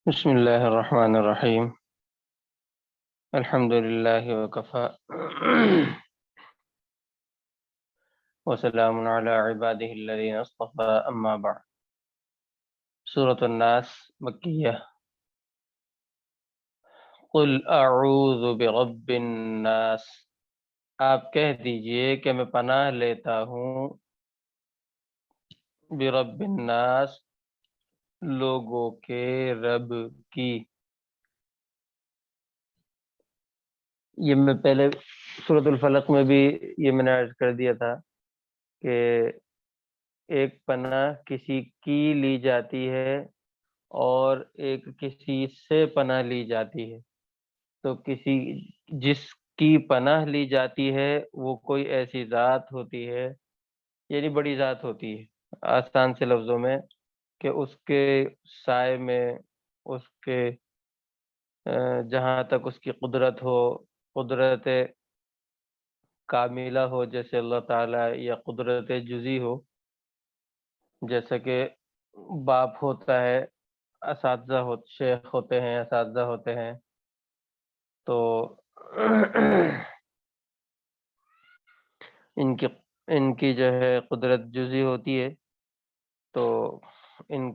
بسم الله الرحمن الرحيم. الحمد لله وكفى وسلام على عباده الذين اصطفى أما بعد. سورة الناس مکیہ. قل اعوذ برب الناس، آپ کہہ دیجئے کہ میں پناہ لیتا ہوں برب الناس، لوگوں کے رب کی. یہ میں پہلے سورۃ الفلق میں بھی یہ میں نے عرض کر دیا تھا کہ ایک پناہ کسی کی لی جاتی ہے اور ایک کسی سے پناہ لی جاتی ہے. تو کسی جس کی پناہ لی جاتی ہے وہ کوئی ایسی ذات ہوتی ہے، یعنی بڑی ذات ہوتی ہے، آسان سے لفظوں میں، کہ اس کے سائے میں، اس کے جہاں تک اس کی قدرت ہو، قدرت کاملہ ہو جیسے اللہ تعالیٰ، یا قدرت جزی ہو جیسا کہ باپ ہوتا ہے، اساتذہ شیخ ہوتے ہیں، اساتذہ ہوتے ہیں. تو ان کی جو ہے قدرت جزی ہوتی ہے، تو ان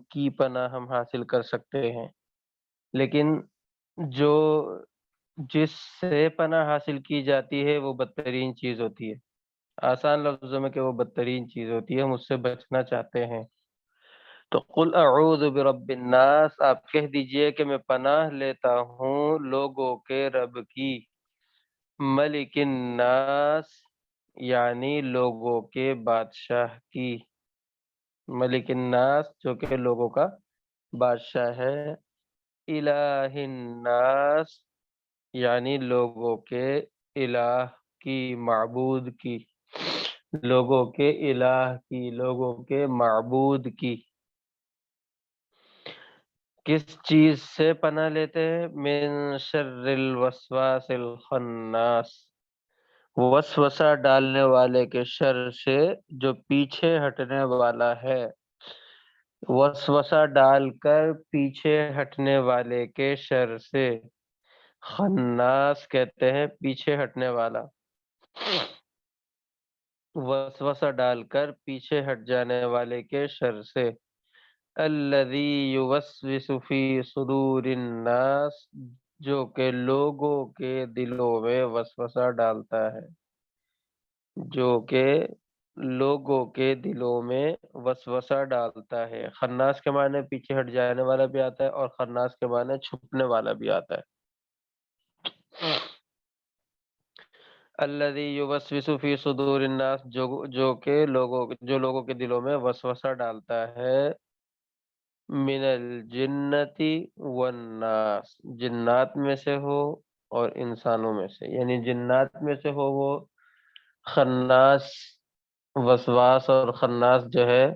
کی پناہ ہم حاصل کر سکتے ہیں. لیکن جو جس سے پناہ حاصل کی جاتی ہے وہ بدترین چیز ہوتی ہے، آسان لفظوں میں کہ وہ بدترین چیز ہوتی ہے، ہم اس سے بچنا چاہتے ہیں. تو قل اعوذ برب الناس، آپ کہہ دیجئے کہ میں پناہ لیتا ہوں لوگوں کے رب کی. ملک الناس یعنی لوگوں کے بادشاہ کی. ملک الناس جو کہ لوگوں کا بادشاہ ہے. الہ الناس یعنی لوگوں کے الہ کی، معبود کی، لوگوں کے الہ کی، لوگوں کے معبود کی. کس چیز سے پناہ لیتے ہیں؟ من شر الوسواس الخناس، وسوسہ ڈالنے والے کے شر سے جو پیچھے ہٹنے والا ہے. وسوسہ ڈال کر پیچھے ہٹنے والے کے شر سے. خناس کہتے ہیں پیچھے ہٹنے والا، وسوسہ ڈال کر پیچھے ہٹ جانے والے کے شر سے. الذی یوسوس فی صدور الناس، جو کہ لوگوں کے دلوں میں وسوسہ ڈالتا ہے، جو کہ لوگوں کے دلوں میں وسوسہ ڈالتا ہے. خناس کے معنی پیچھے ہٹ جانے والا بھی آتا ہے، اور خناس کے معنی چھپنے والا بھی آتا ہے. الذی یوسوس فی صدور الناس، جو لوگوں کے دلوں میں وسوسہ ڈالتا ہے. من الجنتی والناس، جنات میں سے ہو اور انسانوں میں سے، یعنی جنات میں سے ہو وہ خناس وسواس، اور خناس جو ہے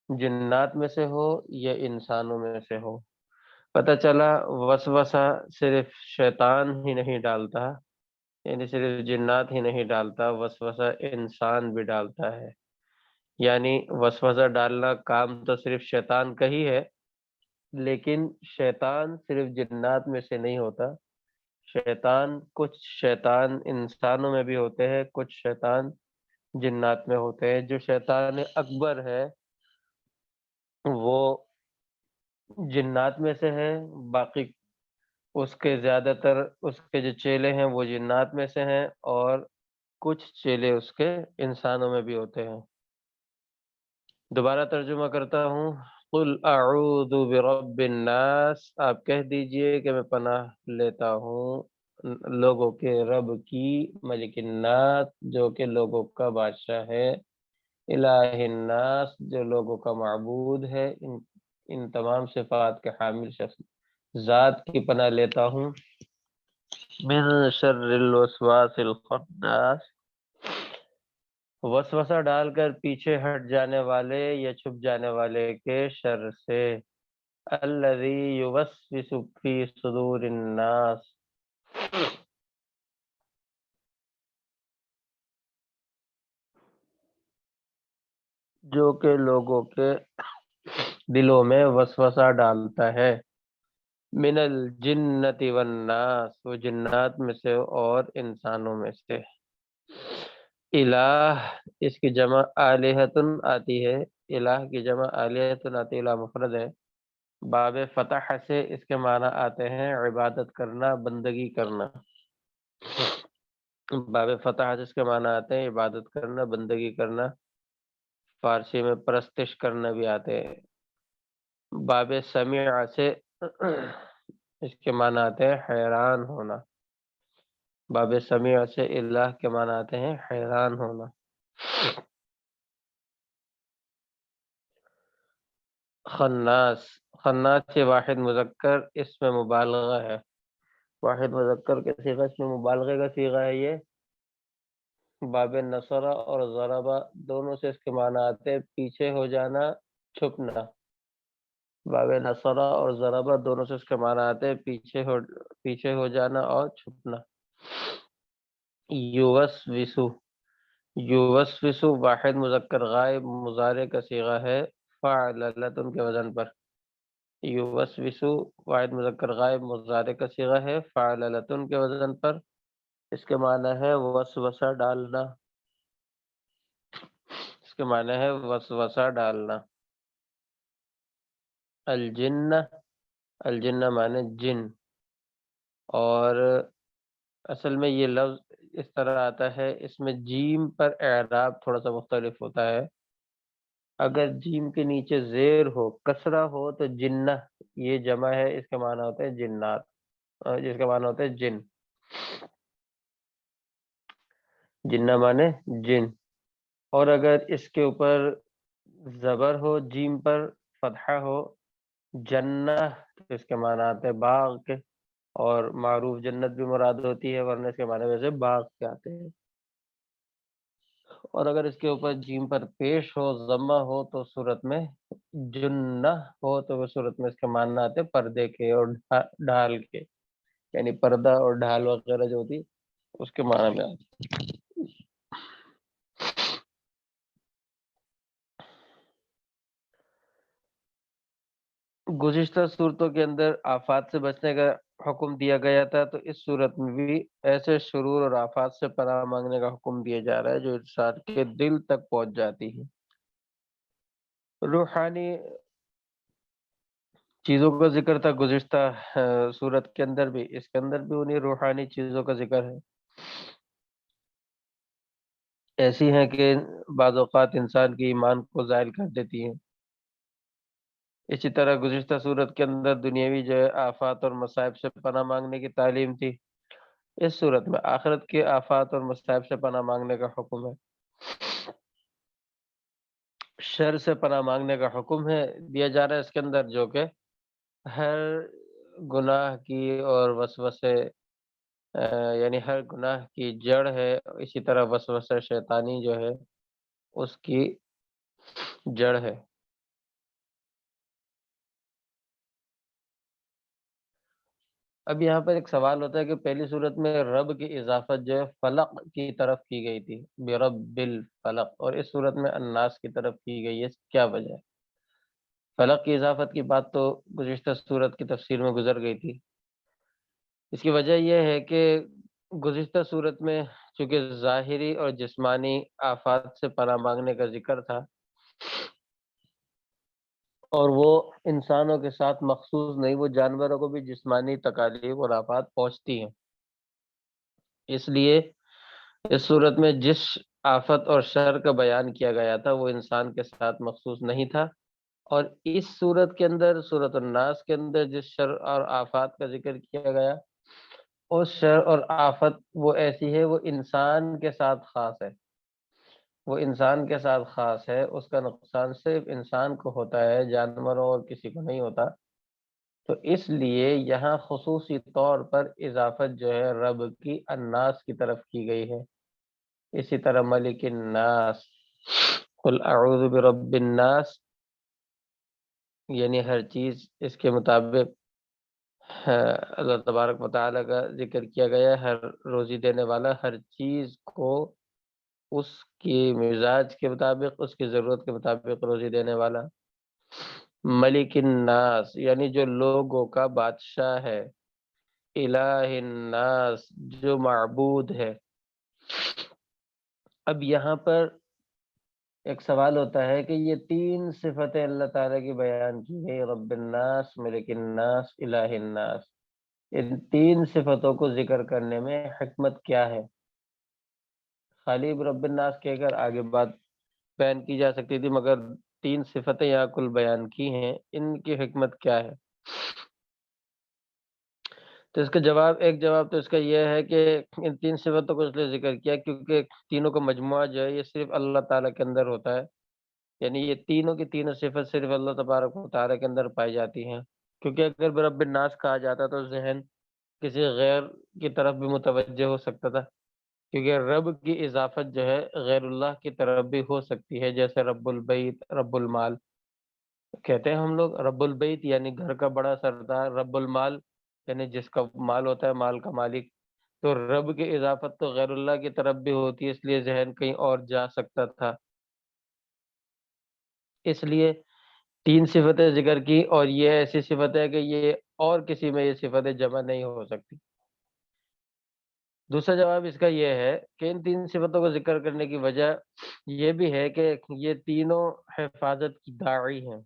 جنات میں سے ہو یا انسانوں میں سے ہو. پتہ چلا وسوسہ صرف شیطان ہی نہیں ڈالتا، یعنی صرف جنات ہی نہیں ڈالتا، وسوسہ انسان بھی ڈالتا ہے. یعنی وسوسہ ڈالنا کام تو صرف شیطان کا ہی ہے، لیکن شیطان صرف جنات میں سے نہیں ہوتا. کچھ شیطان انسانوں میں بھی ہوتے ہیں، کچھ شیطان جنات میں ہوتے ہیں. جو شیطان اکبر ہے وہ جنات میں سے ہے، باقی اس کے زیادہ تر اس کے جو چیلے ہیں وہ جنات میں سے ہیں، اور کچھ چیلے اس کے انسانوں میں بھی ہوتے ہیں. دوبارہ ترجمہ کرتا ہوں. قل اعوذ برب الناس، آپ کہہ دیجئے کہ میں پناہ لیتا ہوں لوگوں کے رب کی. ملک الناس جو کہ لوگوں کا بادشاہ ہے. الہ الناس جو لوگوں کا معبود ہے. ان تمام صفات کے حامل شخص ذات کی پناہ لیتا ہوں. من شر الوسواس الخناس، وسوسہ ڈال کر پیچھے ہٹ جانے والے یا چھپ جانے والے کے شر سے. الذی یوسوس فی صدور الناس، جو کہ لوگوں کے دلوں میں وسوسہ ڈالتا ہے، من الجنت والناس، وہ جنات میں سے اور انسانوں میں سے۔ الہ، اس کی جمع آلہتن آتی ہے، الہ کی جمع آلہتن آتی ہے، الہ مفرد ہے۔ باب فتح سے اس کے معنی آتے ہیں عبادت کرنا، بندگی کرنا۔ باب فتح سے اس کے معنی آتے ہیں عبادت کرنا، بندگی کرنا، فارسی میں پرستش کرنا بھی آتے ہیں۔ باب سمیع سے اس کے معنی آتے ہیں حیران ہونا۔ باب سمیع سے الہ کے معنی آتے ہیں حیران ہونا۔ خناس، خناس سے واحد مذکر اس میں مبالغہ ہے، واحد مذکر کے صیغہ اس میں مبالغے کا صیغہ ہے یہ۔ باب نصرہ اور ضربہ دونوں سے اس کے معنی آتے ہیں پیچھے ہو جانا، چھپنا۔ باب نصرہ اور ضربہ دونوں سے اس کے معنی آتے ہیں پیچھے ہو جانا اور چھپنا۔ یوسوسو، یوسوسو واحد مذکر غائب مضارع کا صیغہ ہے فعللۃ کے وزن پر۔ یوسوسو واحد مذکر غائب مضارع کا صیغہ ہے فعللۃ کے وزن پر۔ اس کے معنی ہے وسوسہ ڈالنا، اس کے معنی ہے وسوسہ ڈالنا۔ الجنہ، الجنہ معنی جن، اور اصل میں یہ لفظ اس طرح آتا ہے، اس میں جیم پر اعراب تھوڑا سا مختلف ہوتا ہے۔ اگر جیم کے نیچے زیر ہو، کسرہ ہو، تو جنہ یہ جمع ہے، اس کے معنی ہوتے ہیں جنات، جس کے معنی ہوتے ہیں جن۔ جنہ معنی جن، اور اگر اس کے اوپر زبر ہو، جیم پر فتحہ ہو، جنہ، تو اس کے معنی آتے ہیں باغ کے، اور معروف جنت بھی مراد ہوتی ہے، ورنہ اس کے معنی ویسے باغ کے آتے ہیں۔ اور اگر اس کے اوپر جیم پر پیش ہو، ضمہ ہو، تو صورت میں جنہ ہو، تو وہ صورت میں اس کے معنی آتے ہیں پردے کے اور ڈھال کے، یعنی پردہ اور ڈھال وغیرہ جو ہوتی اس کے معنی میں آتے۔ گزشتہ صورتوں کے اندر آفات سے بچنے کا حکم دیا گیا تھا، تو اس صورت میں بھی ایسے شرور اور آفات سے پناہ مانگنے کا حکم دیا جا رہا ہے جو انسان کے دل تک پہنچ جاتی ہے۔ روحانی چیزوں کا ذکر تھا گزشتہ صورت کے اندر بھی، اس کے اندر بھی انہیں روحانی چیزوں کا ذکر ہے، ایسی ہیں کہ بعض اوقات انسان کے ایمان کو زائل کر دیتی ہیں۔ اسی طرح گزشتہ صورت کے اندر دنیاوی جو ہے آفات اور مصائب سے پناہ مانگنے کی تعلیم تھی، اس صورت میں آخرت کے آفات اور مصائب سے پناہ مانگنے کا حکم ہے، شر سے پناہ مانگنے کا حکم ہے دیا جا رہا ہے اس کے اندر، جو کہ ہر گناہ کی اور وسوسے یعنی ہر گناہ کی جڑ ہے، اسی طرح وسوسہ شیطانی جو ہے اس کی جڑ ہے۔ اب یہاں پر ایک سوال ہوتا ہے کہ پہلی صورت میں رب کی اضافت جو ہے فلق کی طرف کی گئی تھی، برب الفلق، اور اس صورت میں الناس کی طرف کی گئی ہے، کیا وجہ ہے؟ فلق کی اضافت کی بات تو گزشتہ صورت کی تفسیر میں گزر گئی تھی۔ اس کی وجہ یہ ہے کہ گزشتہ صورت میں چونکہ ظاہری اور جسمانی آفات سے پناہ مانگنے کا ذکر تھا، اور وہ انسانوں کے ساتھ مخصوص نہیں، وہ جانوروں کو بھی جسمانی تکالیف اور آفات پہنچتی ہیں۔ اس لیے اس صورت میں جس آفت اور شر کا بیان کیا گیا تھا وہ انسان کے ساتھ مخصوص نہیں تھا، اور اس صورت کے اندر، صورت الناس کے اندر جس شر اور آفات کا ذکر کیا گیا، اس شر اور آفت وہ ایسی ہے، وہ انسان کے ساتھ خاص ہے، وہ انسان کے ساتھ خاص ہے، اس کا نقصان صرف انسان کو ہوتا ہے، جانوروں اور کسی کو نہیں ہوتا۔ تو اس لیے یہاں خصوصی طور پر اضافت جو ہے رب کی الناس کی طرف کی گئی ہے۔ اسی طرح ملک الناس، قل اعوذ برب الناس، یعنی ہر چیز اس کے مطابق اللہ تبارک و تعالیٰ کا ذکر کیا گیا ہے، ہر روزی دینے والا، ہر چیز کو اس کی مزاج کے مطابق، اس کی ضرورت کے مطابق روزی دینے والا۔ ملک الناس یعنی جو لوگوں کا بادشاہ ہے، الہ الناس جو معبود ہے۔ اب یہاں پر ایک سوال ہوتا ہے کہ یہ تین صفتیں اللہ تعالیٰ کی بیان کی گئی، رب الناس، ملک الناس، الہ الناس، ان تین صفتوں کو ذکر کرنے میں حکمت کیا ہے؟ خالی رب الناس کہہ کر آگے بات بیان کی جا سکتی تھی، مگر تین صفتیں یہاں کل بیان کی ہیں، ان کی حکمت کیا ہے؟ تو اس کا جواب، ایک جواب تو اس کا یہ ہے کہ ان تین صفتوں کو اس لیے ذکر کیا کیونکہ تینوں کا مجموعہ جو ہے یہ صرف اللہ تعالیٰ کے اندر ہوتا ہے، یعنی یہ تینوں کی تینوں صفت صرف اللہ تبارک و تعالیٰ کے اندر پائی جاتی ہیں۔ کیونکہ اگر برب الناس کہا جاتا تو ذہن کسی غیر کی طرف بھی متوجہ ہو سکتا تھا، کیونکہ رب کی اضافت جو ہے غیر اللہ کی طرف بھی ہو سکتی ہے، جیسے رب البیت، رب المال کہتے ہیں ہم لوگ۔ رب البیت یعنی گھر کا بڑا سردار، رب المال یعنی جس کا مال ہوتا ہے، مال کا مالک۔ تو رب کی اضافت تو غیر اللہ کی طرف بھی ہوتی ہے، اس لیے ذہن کہیں اور جا سکتا تھا، اس لیے تین صفتیں ذکر کی، اور یہ ایسی صفت ہے کہ یہ اور کسی میں یہ صفتیں جمع نہیں ہو سکتی۔ دوسرا جواب اس کا یہ ہے کہ ان تین صفتوں کو ذکر کرنے کی وجہ یہ بھی ہے کہ یہ تینوں حفاظت کی داعی ہیں،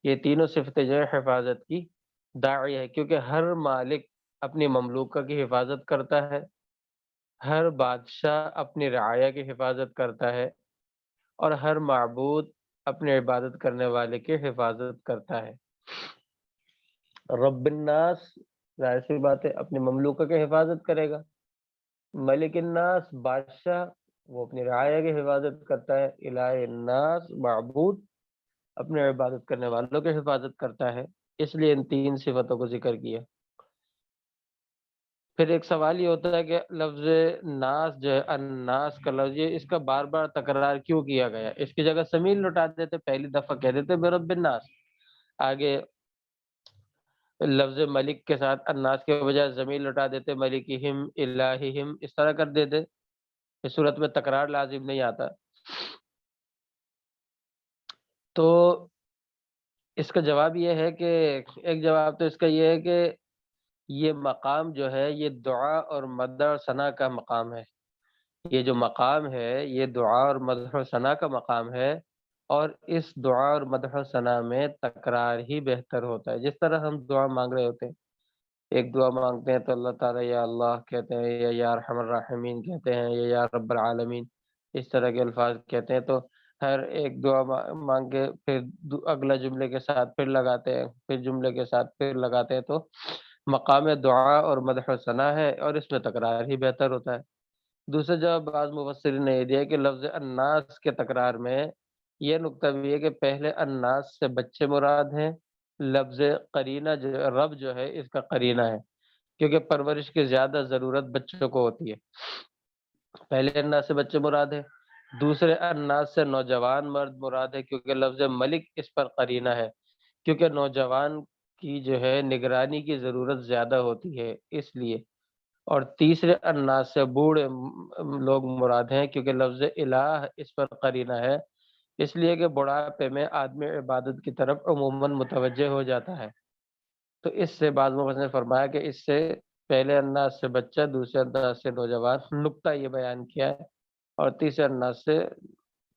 یہ تینوں صفتیں جو ہے حفاظت کی داعی ہے، کیونکہ ہر مالک اپنی مملوکہ کی حفاظت کرتا ہے، ہر بادشاہ اپنی رعایا کی حفاظت کرتا ہے، اور ہر معبود اپنے عبادت کرنے والے کی حفاظت کرتا ہے۔ رب الناس ظاہر سی بات ہے اپنی مملوکہ کی حفاظت کرے گا، ملک الناس بادشاہ وہ اپنی رعایا کی حفاظت کرتا ہے، الہ الناس معبود اپنے عبادت کرنے والوں کی حفاظت کرتا ہے، اس لیے ان تین صفتوں کو ذکر کیا۔ پھر ایک سوال یہ ہوتا ہے کہ لفظ ناس جو ہے، الناس کا لفظ، یہ اس کا بار بار تکرار کیوں کیا گیا؟ اس کی جگہ ضمیر لوٹا دیتے، پہلی دفعہ کہہ دیتے برب الناس، آگے لفظ ملک کے ساتھ الناس کے بجائے ضمیر لوٹا دیتے، ملکہم، الہہم، اس طرح کر دیتے، اس صورت میں تکرار لازم نہیں آتا۔ تو اس کا جواب یہ ہے کہ ایک جواب تو اس کا یہ ہے کہ یہ مقام جو ہے یہ دعا اور مدح اور ثنا کا مقام ہے، یہ جو مقام ہے یہ دعا اور مدح و ثنا کا مقام ہے، اور اس دعا اور مدح و ثنا میں تکرار ہی بہتر ہوتا ہے۔ جس طرح ہم دعا مانگ رہے ہوتے ہیں، ایک دعا مانگتے ہیں تو اللہ تعالیٰ یا اللہ کہتے ہیں، یا ارحم الراحمین کہتے ہیں، یا رب العالمین، اس طرح کے الفاظ کہتے ہیں، تو ہر ایک دعا مانگ کے پھر اگلا جملے کے ساتھ پھر لگاتے ہیں، پھر جملے کے ساتھ پھر لگاتے ہیں، تو مقام دعا اور مدح و ثنا ہے، اور اس میں تکرار ہی بہتر ہوتا ہے۔ دوسرا جواب بعض مفسرین نے یہ دیا کہ لفظ الناس کے تکرار میں یہ نقطہ بھی ہے کہ پہلے الناس سے بچے مراد ہیں، لفظ قرینہ جو رب جو ہے اس کا قرینہ ہے، کیونکہ پرورش کی زیادہ ضرورت بچوں کو ہوتی ہے، پہلے الناس سے بچے مراد ہے، دوسرے الناس سے نوجوان مرد مراد ہے، کیونکہ لفظ ملک اس پر قرینہ ہے، کیونکہ نوجوان کی جو ہے نگرانی کی ضرورت زیادہ ہوتی ہے اس لیے، اور تیسرے الناس سے بوڑھے لوگ مراد ہیں، کیونکہ لفظ الہ اس پر قرینہ ہے، اس لیے کہ بڑھاپے میں آدمی عبادت کی طرف عموماً متوجہ ہو جاتا ہے۔ تو اس سے بعض مفسرین نے فرمایا کہ اس سے پہلے انداز سے بچہ، دوسرے انداز سے نوجوان، نقطہ یہ بیان کیا ہے، اور تیسرے انداز سے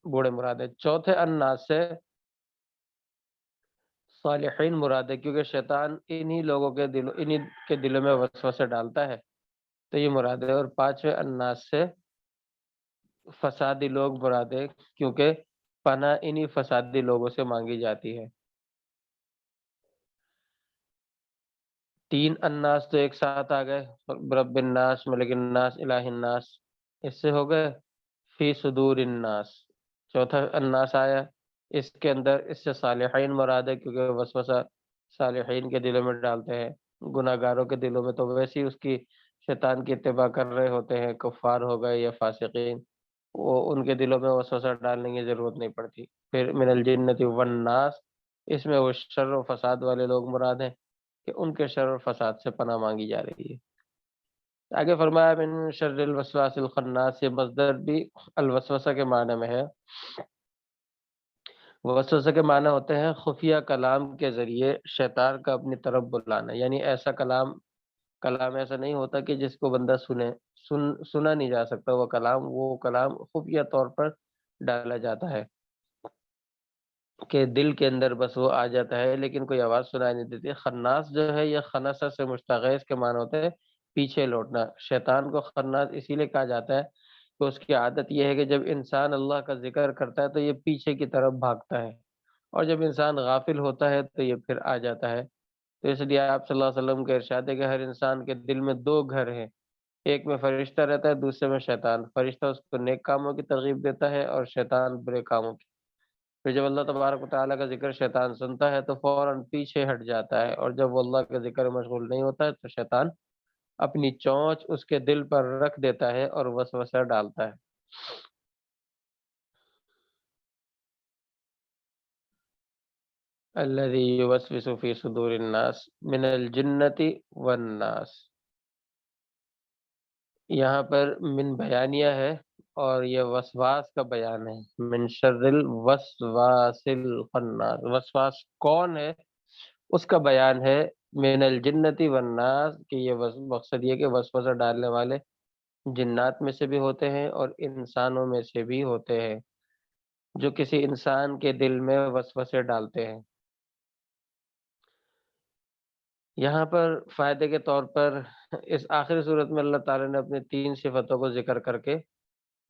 بوڑھے مراد ہے، چوتھے انداز سے صالحین مراد ہے، کیونکہ شیطان انہی کے دلوں میں وسوسے ڈالتا ہے، تو یہ مراد ہے، اور پانچویں انداز سے فسادی لوگ مراد ہے، کیونکہ پناہ انہی فسادی لوگوں سے مانگی جاتی ہے۔ تین الناس تو ایک ساتھ آ گئے، رب الناس، ملک الناس، الہ الناس، اس سے ہو گئے فی صدور الناس، چوتھا الناس آیا، اس کے اندر اس سے صالحین مراد ہے، کیونکہ وسوسہ صالحین کے دلوں میں ڈالتے ہیں، گناہ گاروں کے دلوں میں تو ویسے ہی اس کی شیطان کی اتباع کر رہے ہوتے ہیں، کفار ہو گئے یا فاسقین، وہ ان کے دلوں میں وسوسہ ڈالنے کی ضرورت نہیں پڑتی۔ پھر من الجنۃ والناس، اس میں وہ شر و فساد والے لوگ مراد ہیں کہ ان کے شر و فساد سے پناہ مانگی جا رہی ہے۔ آگے فرمایا من شر الوسواس الخناس، یہ مصدر بھی الوسوسہ کے معنی میں ہے، وسوسہ کے معنی ہوتے ہیں خفیہ کلام کے ذریعے شیطان کا اپنی طرف بلانا، یعنی ایسا کلام ایسا نہیں ہوتا کہ جس کو بندہ سنا نہیں جا سکتا، وہ کلام خفیہ طور پر ڈالا جاتا ہے کہ دل کے اندر بس وہ آ جاتا ہے لیکن کوئی آواز سنائی نہیں دیتی۔ خناس جو ہے یہ خناسہ سے مشتق ہے، اس کے معنی ہوتے ہیں پیچھے لوٹنا۔ شیطان کو خناس اسی لیے کہا جاتا ہے کہ اس کی عادت یہ ہے کہ جب انسان اللہ کا ذکر کرتا ہے تو یہ پیچھے کی طرف بھاگتا ہے، اور جب انسان غافل ہوتا ہے تو یہ پھر آ جاتا ہے۔ تو اس لیے آپ صلی اللہ علیہ وسلم کا ارشاد ہے کہ ہر انسان کے دل میں دو گھر ہیں، ایک میں فرشتہ رہتا ہے، دوسرے میں شیطان۔ فرشتہ اس کو نیک کاموں کی ترغیب دیتا ہے اور شیطان برے کاموں کی۔ پھر جب اللہ تبارک و تعالیٰ کا ذکر شیطان سنتا ہے تو فوراً پیچھے ہٹ جاتا ہے، اور جب وہ اللہ کے ذکر میں مشغول نہیں ہوتا ہے تو شیطان اپنی چونچ اس کے دل پر رکھ دیتا ہے اور وسوسہ ڈالتا ہے۔ الذی یوسوس فی صدور الناس من الجنۃ والناس، یہاں پر من بیانیہ ہے اور یہ وسواس کا بیان ہے۔ من شر الوسواس الخناس، وسواس کون ہے اس کا بیان ہے۔ من الجنتی والناس، کہ یہ مقصد یہ کہ وسوسہ ڈالنے والے جنات میں سے بھی ہوتے ہیں اور انسانوں میں سے بھی ہوتے ہیں، جو کسی انسان کے دل میں وسوسے ڈالتے ہیں۔ یہاں پر فائدے کے طور پر اس آخری صورت میں اللہ تعالیٰ نے اپنی تین صفتوں کو ذکر کر کے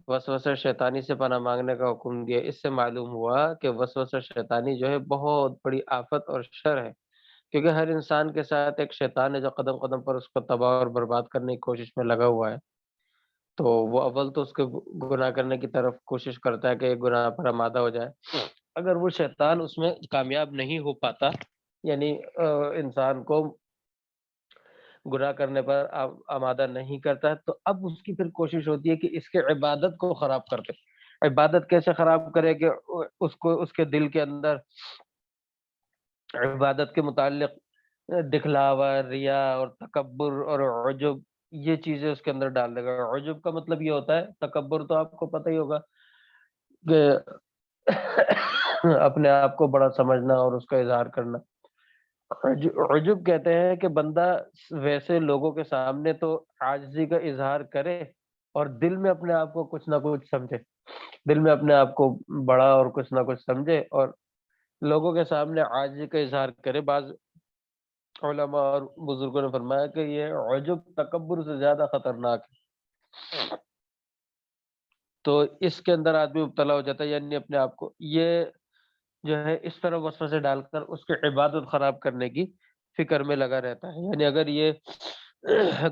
وسوسہ شیطانی سے پناہ مانگنے کا حکم دیا۔ اس سے معلوم ہوا کہ وسوسہ شیطانی جو ہے بہت بڑی آفت اور شر ہے، کیونکہ ہر انسان کے ساتھ ایک شیطان ہے جو قدم قدم پر اس کو تباہ اور برباد کرنے کی کوشش میں لگا ہوا ہے۔ تو وہ اول تو اس کے گناہ کرنے کی طرف کوشش کرتا ہے کہ یہ گناہ پر آمادہ ہو جائے۔ اگر وہ شیطان اس میں کامیاب نہیں ہو پاتا، یعنی انسان کو گناہ کرنے پر آمادہ نہیں کرتا، تو اب اس کی پھر کوشش ہوتی ہے کہ اس کے عبادت کو خراب کر دے۔ عبادت کیسے خراب کرے کہ اس کے دل کے اندر عبادت کے متعلق دکھلاوا، ریا اور تکبر اور عجب، یہ چیزیں اس کے اندر ڈال دے گا۔ عجب کا مطلب یہ ہوتا ہے، تکبر تو آپ کو پتہ ہی ہوگا کہ اپنے آپ کو بڑا سمجھنا اور اس کا اظہار کرنا۔ عجب کہتے ہیں کہ بندہ ویسے لوگوں کے سامنے تو عاجزی کا اظہار کرے اور دل میں اپنے آپ کو کچھ نہ کچھ سمجھے، دل میں اپنے آپ کو بڑا اور کچھ نہ کچھ سمجھے اور لوگوں کے سامنے عاجزی کا اظہار کرے۔ بعض علماء اور بزرگوں نے فرمایا کہ یہ عجب تکبر سے زیادہ خطرناک ہے۔ تو اس کے اندر آدمی مبتلا ہو جاتا ہے، یعنی اپنے آپ کو یہ جو ہے اس طرح وسوسے ڈال کر اس کی عبادت خراب کرنے کی فکر میں لگا رہتا ہے۔ یعنی اگر یہ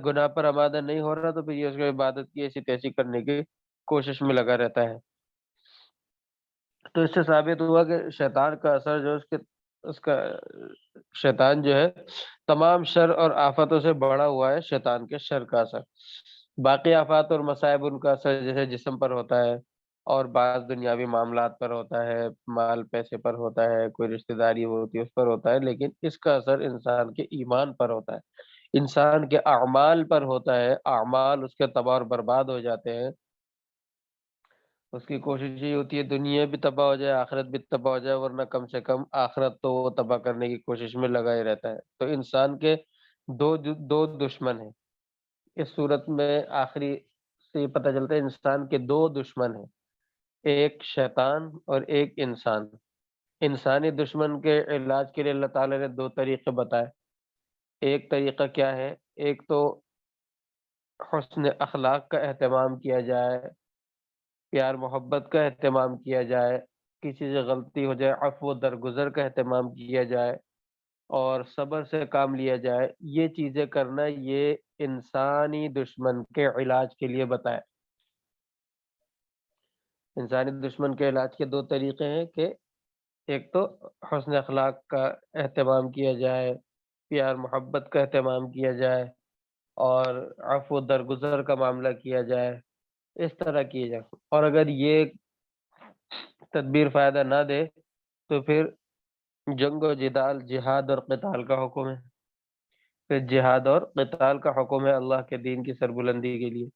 گناہ پر آمادہ نہیں ہو رہا تو پھر یہ اس کو عبادت کی ایسی تیسی کرنے کی کوشش میں لگا رہتا ہے۔ تو اس سے ثابت ہوا کہ شیطان کا اثر جو اس کا شیطان جو ہے تمام شر اور آفتوں سے بڑا ہوا ہے، شیطان کے شر کا اثر۔ باقی آفات اور مصائب ان کا اثر جیسے جسم پر ہوتا ہے اور بعض دنیاوی معاملات پر ہوتا ہے، مال پیسے پر ہوتا ہے، کوئی رشتہ داری ہوتی ہے اس پر ہوتا ہے، لیکن اس کا اثر انسان کے ایمان پر ہوتا ہے، انسان کے اعمال پر ہوتا ہے۔ اعمال اس کے تباہ اور برباد ہو جاتے ہیں۔ اس کی کوشش یہ ہوتی ہے دنیا بھی تباہ ہو جائے، آخرت بھی تباہ ہو جائے، ورنہ کم سے کم آخرت تو وہ تباہ کرنے کی کوشش میں لگا ہی رہتا ہے۔ تو انسان کے دو دشمن ہیں اس صورت میں۔ آخری سے یہ پتہ چلتا ہے انسان کے دو دشمن ہیں، ایک شیطان اور ایک انسان۔ انسانی دشمن کے علاج کے لیے اللہ تعالیٰ نے دو طریقے بتائے۔ ایک طریقہ کیا ہے؟ ایک تو حسن اخلاق کا اہتمام کیا جائے، پیار محبت کا اہتمام کیا جائے، کسی سے غلطی ہو جائے عفو درگزر کا اہتمام کیا جائے اور صبر سے کام لیا جائے۔ یہ چیزیں کرنا یہ انسانی دشمن کے علاج کے لیے بتائے۔ انسانی دشمن کے علاج کے دو طریقے ہیں کہ ایک تو حسن اخلاق کا اہتمام کیا جائے، پیار محبت کا اہتمام کیا جائے اور عفو درگزر کا معاملہ کیا جائے، اس طرح کیے جائے۔ اور اگر یہ تدبیر فائدہ نہ دے تو پھر جنگ و جدال، جہاد اور قتال کا حکم ہے۔ پھر جہاد اور قتال کا حکم ہے اللہ کے دین کی سربلندی کے لیے۔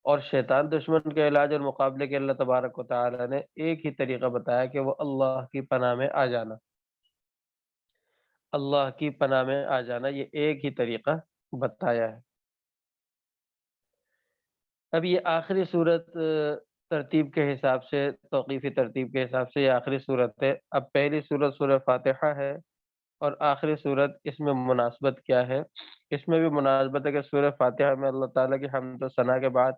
اور شیطان دشمن کے علاج اور مقابلے کے اللہ تبارک و تعالی نے ایک ہی طریقہ بتایا کہ وہ اللہ کی پناہ میں آ جانا، اللہ کی پناہ میں آ جانا، یہ ایک ہی طریقہ بتایا ہے۔ اب یہ آخری صورت ترتیب کے حساب سے، توقیفی ترتیب کے حساب سے یہ آخری صورت ہے۔ اب پہلی صورت سورہ فاتحہ ہے، اور آخری صورت اس میں مناسبت کیا ہے؟ اس میں بھی مناسبت ہے کہ سورہ فاتحہ میں اللہ تعالیٰ کی حمد و ثنا کے بعد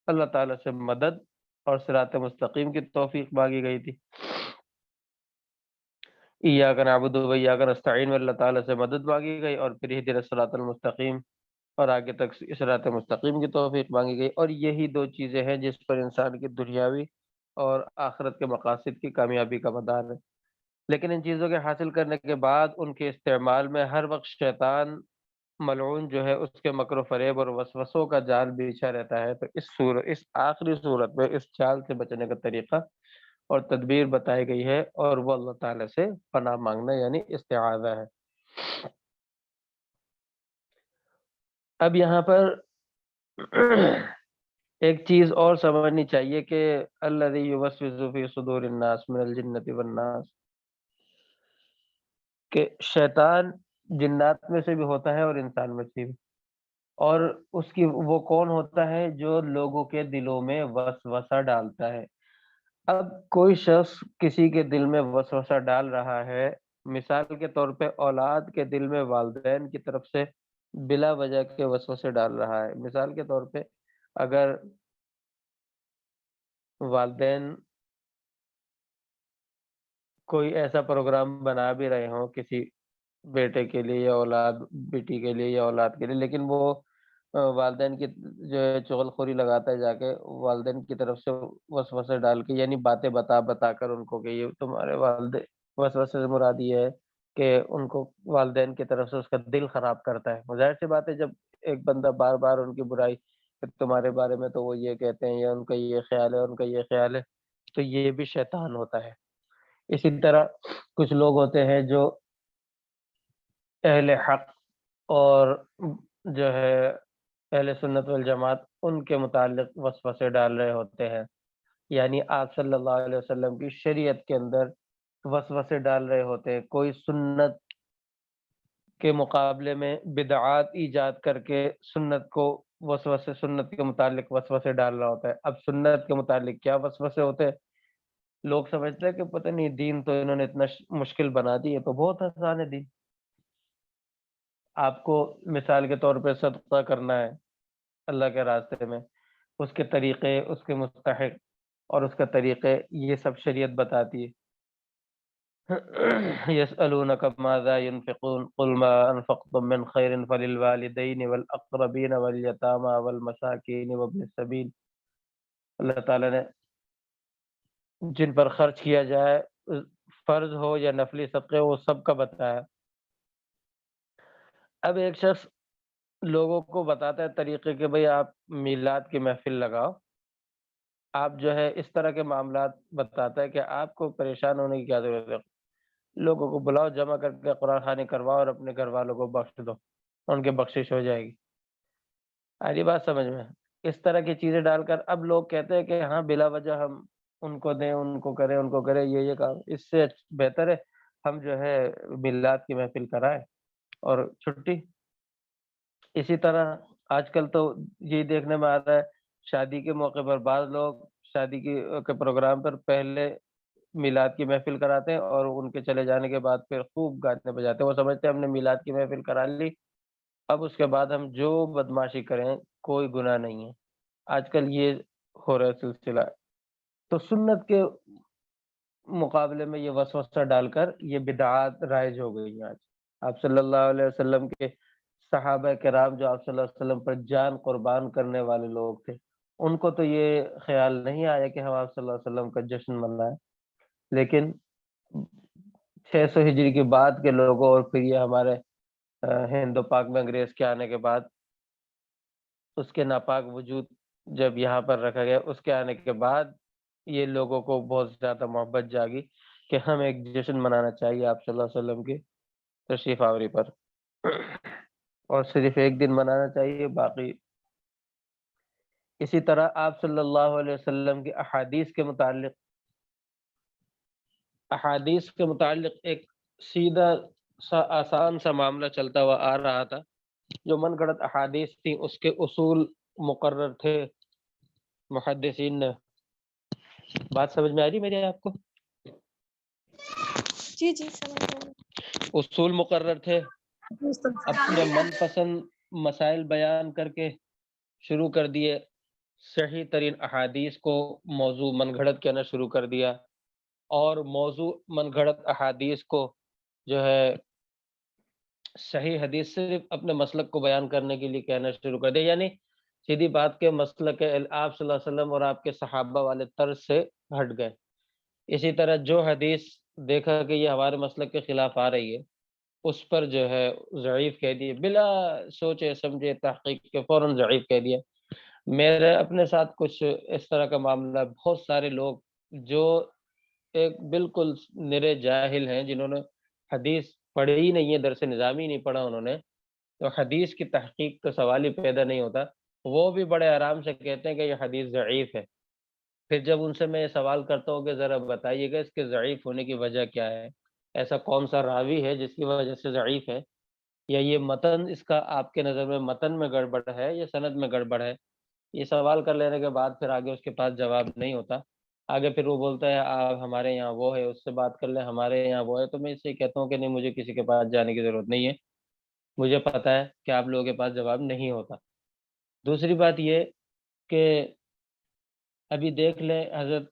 اللہ تعالیٰ سے مدد اور صراط مستقیم کی توفیق مانگی گئی تھی۔ ایاک نعبد و ایاک نستعین میں اللہ تعالیٰ سے مدد مانگی گئی، اور پھر اہدنا الصراط المستقیم اور آگے تک صراط مستقیم کی توفیق مانگی گئی، اور یہی دو چیزیں ہیں جس پر انسان کی دنیاوی اور آخرت کے مقاصد کی کامیابی کا مدار ہے۔ لیکن ان چیزوں کے حاصل کرنے کے بعد ان کے استعمال میں ہر وقت شیطان ملعون جو ہے اس کے مکر و فریب اور وسوسوں کا جال بچھا رہتا ہے۔ تو اس آخری صورت میں اس جال سے بچنے کا طریقہ اور تدبیر بتائی گئی ہے، اور وہ اللہ تعالیٰ سے پناہ مانگنا یعنی استعاذہ ہے۔ اب یہاں پر ایک چیز اور سمجھنی چاہیے کہ الذی یوسوس فی صدور الناس من الجنۃ والناس، کہ شیطان جنات میں سے بھی ہوتا ہے اور انسان میں سے بھی، اور اس کی وہ کون ہوتا ہے جو لوگوں کے دلوں میں وسوسہ ڈالتا ہے۔ اب کوئی شخص کسی کے دل میں وسوسہ ڈال رہا ہے، مثال کے طور پہ اولاد کے دل میں والدین کی طرف سے بلا وجہ کے وسوسے ڈال رہا ہے۔ مثال کے طور پہ اگر والدین کوئی ایسا پروگرام بنا بھی رہے ہوں کسی بیٹے کے لیے یا اولاد، بیٹی کے لیے یا اولاد کے لیے، لیکن وہ والدین کی جو ہے چغل خوری لگاتا ہے، جا کے والدین کی طرف سے وسوسے ڈال کے، یعنی باتیں بتا بتا کر ان کو کہ یہ تمہارے والدین، وسوسے سے مراد یہ ہے کہ ان کو والدین کی طرف سے اس کا دل خراب کرتا ہے۔ ظاہر سی بات ہے جب ایک بندہ بار بار ان کی برائی کہ تمہارے بارے میں تو وہ یہ کہتے ہیں یا ان کا یہ خیال ہے، ان کا یہ خیال ہے، تو یہ بھی شیطان ہوتا ہے۔ اسی طرح کچھ لوگ ہوتے ہیں جو اہل حق اور جو ہے اہل سنت والجماعت، ان کے متعلق وسوسے ڈال رہے ہوتے ہیں، یعنی آپ صلی اللہ علیہ وسلم کی شریعت کے اندر وسوسے ڈال رہے ہوتے ہیں۔ کوئی سنت کے مقابلے میں بدعات ایجاد کر کے سنت کو وسوسے، سنت کے متعلق وسوسے ڈال رہا ہوتا ہے۔ اب سنت کے متعلق کیا وسوسے ہوتے ہیں؟ لوگ سمجھتے ہیں کہ پتہ نہیں دین تو انہوں نے اتنا مشکل بنا دی ہے، تو بہت آسان ہے دین۔ آپ کو مثال کے طور پہ صدقہ کرنا ہے اللہ کے راستے میں، اس کے طریقے، اس کے مستحق اور اس کا طریقے، یہ سب شریعت بتاتی ہے۔ یسألونک ماذا ينفقون قل ما انفقتم من خیر فللوالدین والاقربین والیتامى والمساکین وابن السبیل۔ اللہ تعالیٰ نے جن پر خرچ کیا جائے، فرض ہو یا نفلی صدقے، وہ سب کا بتایا۔ اب ایک شخص لوگوں کو بتاتا ہے طریقے کہ بھئی آپ میلاد کی محفل لگاؤ، آپ جو ہے اس طرح کے معاملات بتاتا ہے کہ آپ کو پریشان ہونے کی کیا ضرورت ہے، لوگوں کو بلاؤ، جمع کر کے قرآن خوانی کرواؤ اور اپنے گھر والوں کو بخش دو، ان کی بخشش ہو جائے گی۔ آ رہی بات سمجھ میں؟ اس طرح کی چیزیں ڈال کر اب لوگ کہتے ہیں کہ ہاں بلا وجہ ہم ان کو دیں، ان کو کریں، ان کو کریں، یہ کام، اس سے بہتر ہے ہم جو ہے میلاد کی محفل کرائیں اور چھٹی۔ اسی طرح آج کل تو یہ دیکھنے میں آتا ہے شادی کے موقع پر بعض لوگ شادی کے پروگرام پر پہلے میلاد کی محفل کراتے ہیں، اور ان کے چلے جانے کے بعد پھر خوب گانے بجاتے ہیں۔ وہ سمجھتے ہیں ہم نے میلاد کی محفل کرا لی، اب اس کے بعد ہم جو بدمعاشی کریں کوئی گناہ نہیں ہے۔ آج کل یہ ہو رہا ہے سلسلہ۔ تو سنت کے مقابلے میں یہ وسوسہ ڈال کر یہ بدعات رائج ہو گئی ہیں آج۔ آپ صلی اللہ علیہ وسلم کے صحابہ کرام جو آپ صلی اللہ علیہ وسلم پر جان قربان کرنے والے لوگ تھے، ان کو تو یہ خیال نہیں آیا کہ ہم آپ صلی اللہ علیہ وسلم کا جشن منائیں، لیکن 600 ہجری کے بعد کے لوگوں اور پھر یہ ہمارے ہند و پاک میں انگریز کے آنے کے بعد اس کے ناپاک وجود جب یہاں پر رکھا گیا، اس کے آنے کے بعد یہ لوگوں کو بہت زیادہ محبت جاگی کہ ہم ایک جشن منانا چاہیے آپ صلی اللہ علیہ وسلم کی تشریف آوری پر، اور صرف ایک دن منانا چاہیے، باقی اسی طرح آپ صلی اللہ علیہ وسلم کی احادیث کے متعلق ایک سیدھا سا آسان سا معاملہ چلتا ہوا آ رہا تھا. جو من گھڑت احادیث تھیں اس کے اصول مقرر تھے محدثین نے. بات سمجھ میں آ رہی میری آپ کو؟ جی جی سمجھ گئی. اصول مقرر تھے، اپنے من پسند مسائل بیان کر کے شروع کر دیے، صحیح ترین احادیث کو موضوع من گھڑت کہنا شروع کر دیا، اور موضوع من گھڑت احادیث کو جو ہے صحیح حدیث صرف اپنے مسلک کو بیان کرنے کے لیے کہنا شروع کر دیا. یعنی سیدھی بات کے مسلک آپ صلی اللہ علیہ وسلم اور آپ کے صحابہ والے طرز سے ہٹ گئے. اسی طرح جو حدیث دیکھا کہ یہ ہمارے مسلک کے خلاف آ رہی ہے اس پر جو ہے ضعیف کہہ دیے، بلا سوچے سمجھے تحقیق کے فوراً ضعیف کہہ دیا. میرے اپنے ساتھ کچھ اس طرح کا معاملہ، بہت سارے لوگ جو ایک بالکل نرے جاہل ہیں، جنہوں نے حدیث پڑھی ہی نہیں ہے، درس نظامی نہیں پڑھا انہوں نے، تو حدیث کی تحقیق کا سوال ہی پیدا نہیں ہوتا، وہ بھی بڑے آرام سے کہتے ہیں کہ یہ حدیث ضعیف ہے. پھر جب ان سے میں یہ سوال کرتا ہوں کہ ذرا بتائیے گا اس کے ضعیف ہونے کی وجہ کیا ہے، ایسا کون سا راوی ہے جس کی وجہ سے ضعیف ہے، یا یہ متن اس کا آپ کے نظر میں متن میں گڑبڑ ہے یا سند میں گڑبڑ ہے. یہ سوال کر لینے کے بعد پھر آگے اس کے پاس جواب نہیں ہوتا. آگے پھر وہ بولتا ہے آپ ہمارے یہاں وہ ہے، اس سے بات کر لیں، ہمارے یہاں وہ ہے. تو میں اس سے کہتا ہوں کہ نہیں، مجھے کسی کے پاس جانے کی ضرورت نہیں ہے، مجھے پتہ ہے کہ آپ لوگوں کے پاس جواب نہیں ہوتا. دوسری بات یہ کہ ابھی دیکھ لیں، حضرت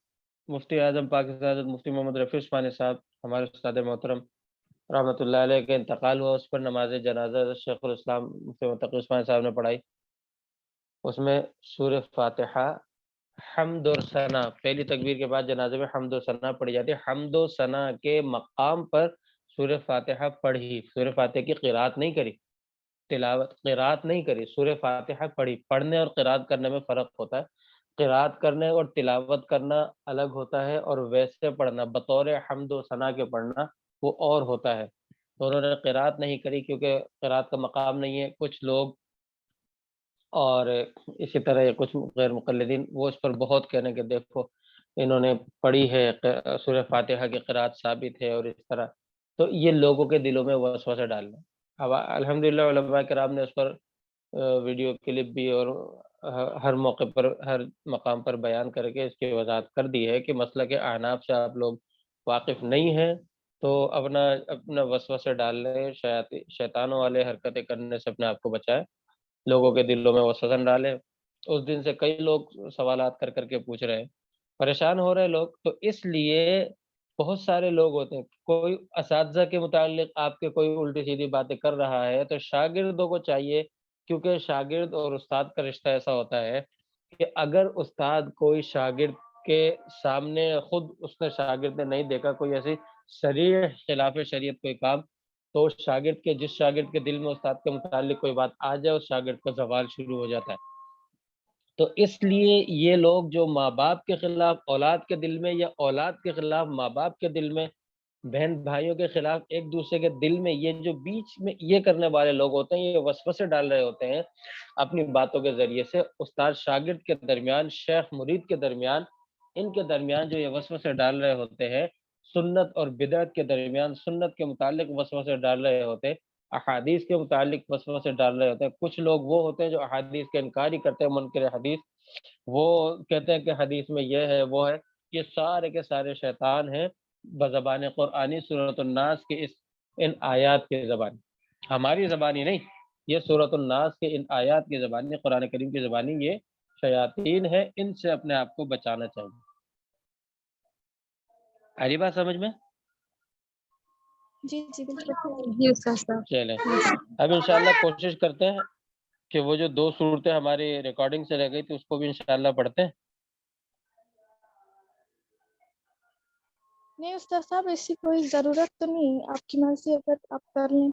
مفتی اعظم پاکستان حضرت مفتی محمد رفیع عثمانی صاحب، ہمارے استاد محترم رحمۃ اللہ علیہ کے انتقال ہوا، اس پر نماز جنازہ حضرت شیخ الاسلام مفتی تقی عثمانی صاحب نے پڑھائی. اس میں سورہ فاتحہ، حمد اور ثنا، پہلی تکبیر کے بعد جنازے میں حمد و ثنا پڑھی جاتی ہے. حمد و ثنا کے مقام پر سورہ فاتحہ پڑھی، سورہ فاتحہ کی قرات نہیں کری، تلاوت قرات نہیں کری، سورہ فاتحہ پڑھی. پڑھنے اور قرات کرنے میں فرق ہوتا ہے. قرات کرنے اور تلاوت کرنا الگ ہوتا ہے، اور ویسے پڑھنا بطور حمد و ثنا کے پڑھنا وہ اور ہوتا ہے. تو انہوں نے قرات نہیں کری کیونکہ قرات کا مقام نہیں ہے. کچھ لوگ اور اسی طرح کچھ غیر مقلدین وہ اس پر بہت کہنے کہ دیکھو انہوں نے پڑھی ہے، سورہ فاتحہ کی قرات ثابت ہے، اور اس طرح. تو یہ لوگوں کے دلوں میں وسوسہ ڈالنا. اب الحمدللہ علماء کرام نے اس پر ویڈیو کلپ بھی اور ہر موقع پر ہر مقام پر بیان کر کے اس کی وضاحت کر دی ہے کہ مسئلہ کے احناف سے آپ لوگ واقف نہیں ہیں تو اپنا وسوسے ڈال لیں، شیطانوں والے حرکتیں کرنے سے اپنے آپ کو بچائیں، لوگوں کے دلوں میں وسوسہ ڈالے. اس دن سے کئی لوگ سوالات کر کے پوچھ رہے ہیں، پریشان ہو رہے لوگ. تو اس لیے بہت سارے لوگ ہوتے ہیں، کوئی اساتذہ کے متعلق آپ کے کوئی الٹی سیدھی باتیں کر رہا ہے تو شاگردوں کو چاہیے، کیونکہ شاگرد اور استاد کا رشتہ ایسا ہوتا ہے کہ اگر استاد کوئی شاگرد کے سامنے خود اس نے شاگرد نے نہیں دیکھا کوئی ایسی صریح خلاف شریعت کوئی کام، تو شاگرد کے جس شاگرد کے دل میں استاد کے متعلق کوئی بات آ جائے اس شاگرد کا زوال شروع ہو جاتا ہے. تو اس لیے یہ لوگ جو ماں باپ کے خلاف اولاد کے دل میں، یا اولاد کے خلاف ماں باپ کے دل میں، بہن بھائیوں کے خلاف ایک دوسرے کے دل میں، یہ جو بیچ میں یہ کرنے والے لوگ ہوتے ہیں، یہ وسوسے ڈال رہے ہوتے ہیں اپنی باتوں کے ذریعے سے استاد شاگرد کے درمیان، شیخ مرید کے درمیان، ان کے درمیان جو یہ وسوسے ڈال رہے ہوتے ہیں، سنت اور بدعت کے درمیان سنت کے متعلق وسوسے ڈال رہے ہوتے ہیں، احادیث کے متعلق وسوسے ڈال رہے ہوتے ہیں. کچھ لوگ وہ ہوتے ہیں جو احادیث کا انکار ہی کرتے ہیں، منکر حدیث، وہ کہتے ہیں کہ حدیث میں یہ ہے وہ ہے. یہ سارے کے سارے شیطان ہیں بزبان قرآنی سورۃ الناس کے ان آیات کی زبانی، ہماری زبانی نہیں، یہ سورۃ الناس کے ان آیات کی زبانی، قرآن کریم کی زبانی، یہ شیاطین ہے. ان سے اپنے آپ کو بچانا چاہیے. آئی بات سمجھ میں؟ جی جی بالکل. جی استاد صاحب. چلیں اب انشاءاللہ کوشش کرتے ہیں کہ وہ جو 2 صورتیں ہماری ریکارڈنگ سے رہ گئی تھی اس کو بھی انشاءاللہ پڑھتے ہیں. نہیں استاد صاحب ایسی کوئی ضرورت تو نہیں، آپ کی مرضی، اگر آپ کر لیں.